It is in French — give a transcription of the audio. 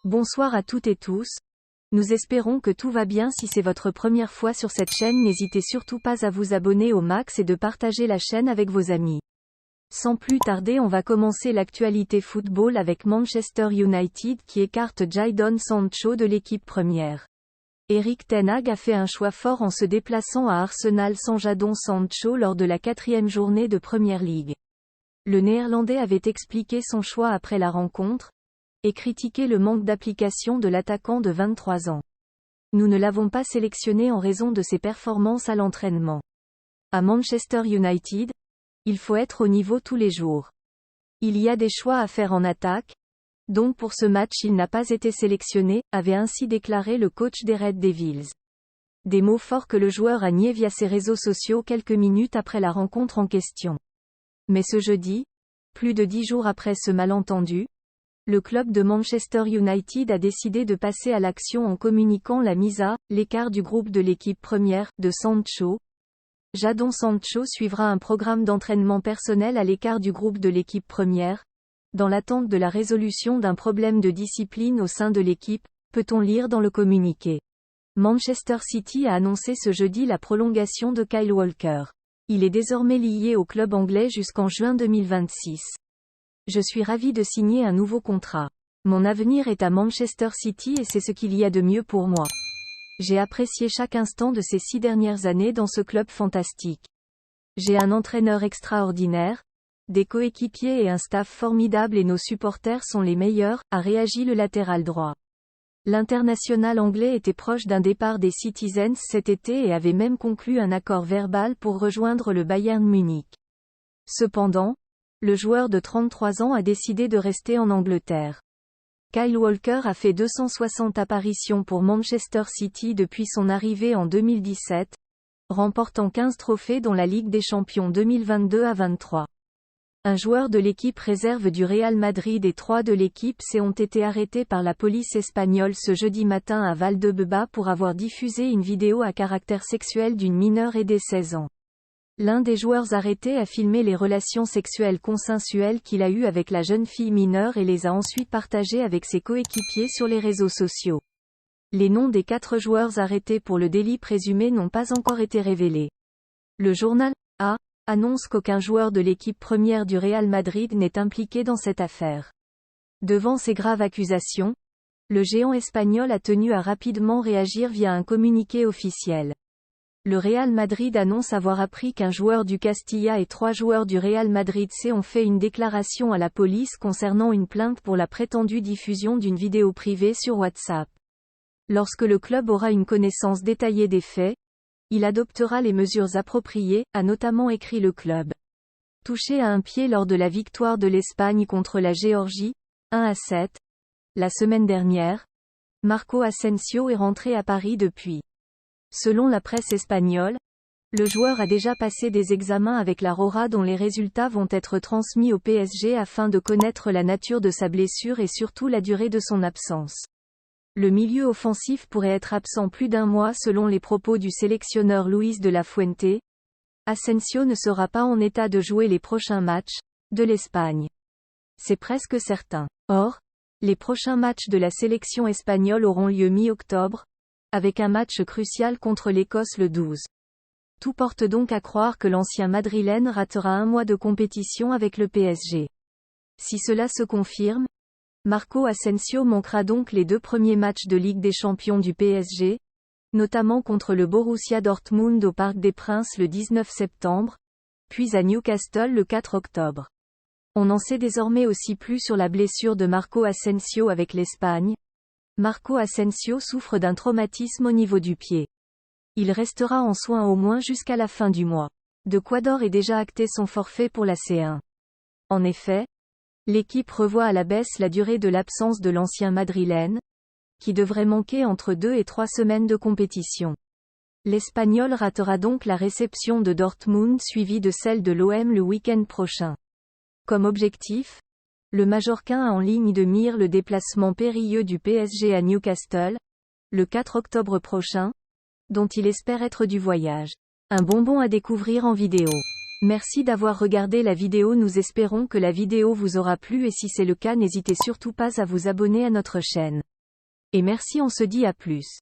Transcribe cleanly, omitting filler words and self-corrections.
Bonsoir à toutes et tous. Nous espérons que tout va bien. Si c'est votre première fois sur cette chaîne, n'hésitez surtout pas à vous abonner au max et de partager la chaîne avec vos amis. Sans plus tarder, on va commencer l'actualité football avec Manchester United qui écarte Jadon Sancho de l'équipe première. Erik ten Hag a fait un choix fort en se déplaçant à Arsenal sans Jadon Sancho lors de la 4e journée de Premier League. Le Néerlandais avait expliqué son choix après la rencontre, et critiqué le manque d'application de l'attaquant de 23 ans. Nous ne l'avons pas sélectionné en raison de ses performances à l'entraînement. À Manchester United, il faut être au niveau tous les jours. Il y a des choix à faire en attaque, donc pour ce match il n'a pas été sélectionné, avait ainsi déclaré le coach des Red Devils. Des mots forts que le joueur a niés via ses réseaux sociaux quelques minutes après la rencontre en question. Mais ce jeudi, plus de 10 jours après ce malentendu, le club de Manchester United a décidé de passer à l'action en communiquant la mise à l'écart du groupe de l'équipe première de Sancho. Jadon Sancho suivra un programme d'entraînement personnel à l'écart du groupe de l'équipe première, dans l'attente de la résolution d'un problème de discipline au sein de l'équipe, peut-on lire dans le communiqué. Manchester City a annoncé ce jeudi la prolongation de Kyle Walker. Il est désormais lié au club anglais jusqu'en juin 2026. Je suis ravi de signer un nouveau contrat. Mon avenir est à Manchester City et c'est ce qu'il y a de mieux pour moi. J'ai apprécié chaque instant de ces 6 dernières années dans ce club fantastique. J'ai un entraîneur extraordinaire, des coéquipiers et un staff formidable et nos supporters sont les meilleurs, a réagi le latéral droit. L'international anglais était proche d'un départ des Citizens cet été et avait même conclu un accord verbal pour rejoindre le Bayern Munich. Cependant, le joueur de 33 ans a décidé de rester en Angleterre. Kyle Walker a fait 260 apparitions pour Manchester City depuis son arrivée en 2017, remportant 15 trophées dont la Ligue des Champions 2022 à 23. Un joueur de l'équipe réserve du Real Madrid et 3 de l'équipe C ont été arrêtés par la police espagnole ce jeudi matin à Valdebeba pour avoir diffusé une vidéo à caractère sexuel d'une mineure aidée 16 ans. L'un des joueurs arrêtés a filmé les relations sexuelles consensuelles qu'il a eues avec la jeune fille mineure et les a ensuite partagées avec ses coéquipiers sur les réseaux sociaux. Les noms des 4 joueurs arrêtés pour le délit présumé n'ont pas encore été révélés. Le journal A annonce qu'aucun joueur de l'équipe première du Real Madrid n'est impliqué dans cette affaire. Devant ces graves accusations, le géant espagnol a tenu à rapidement réagir via un communiqué officiel. Le Real Madrid annonce avoir appris qu'un joueur du Castilla et 3 joueurs du Real Madrid C ont fait une déclaration à la police concernant une plainte pour la prétendue diffusion d'une vidéo privée sur WhatsApp. Lorsque le club aura une connaissance détaillée des faits, il adoptera les mesures appropriées, a notamment écrit le club. Touché à un pied lors de la victoire de l'Espagne contre la Géorgie, 1-7, la semaine dernière, Marco Asensio est rentré à Paris depuis. Selon la presse espagnole, le joueur a déjà passé des examens avec la RORA dont les résultats vont être transmis au PSG afin de connaître la nature de sa blessure et surtout la durée de son absence. Le milieu offensif pourrait être absent plus d'1 mois selon les propos du sélectionneur Luis de la Fuente. Asensio ne sera pas en état de jouer les prochains matchs de l'Espagne. C'est presque certain. Or, les prochains matchs de la sélection espagnole auront lieu mi-octobre, avec un match crucial contre l'Écosse le 12. Tout porte donc à croire que l'ancien madrilène ratera 1 mois de compétition avec le PSG. Si cela se confirme, Marco Asensio manquera donc les 2 premiers matchs de Ligue des Champions du PSG, notamment contre le Borussia Dortmund au Parc des Princes le 19 septembre, puis à Newcastle le 4 octobre. On en sait désormais aussi plus sur la blessure de Marco Asensio avec l'Espagne. Marco Asensio souffre d'un traumatisme au niveau du pied. Il restera en soins au moins jusqu'à la fin du mois. De Quador est déjà acté son forfait pour la C1. En effet, l'équipe revoit à la baisse la durée de l'absence de l'ancien madrilène, qui devrait manquer entre 2 et 3 semaines de compétition. L'Espagnol ratera donc la réception de Dortmund suivie de celle de l'OM le week-end prochain. Comme objectif, le Majorquin a en ligne de mire le déplacement périlleux du PSG à Newcastle, le 4 octobre prochain, dont il espère être du voyage. Un bonbon à découvrir en vidéo. Merci d'avoir regardé la vidéo, nous espérons que la vidéo vous aura plu et si c'est le cas n'hésitez surtout pas à vous abonner à notre chaîne. Et merci, on se dit à plus.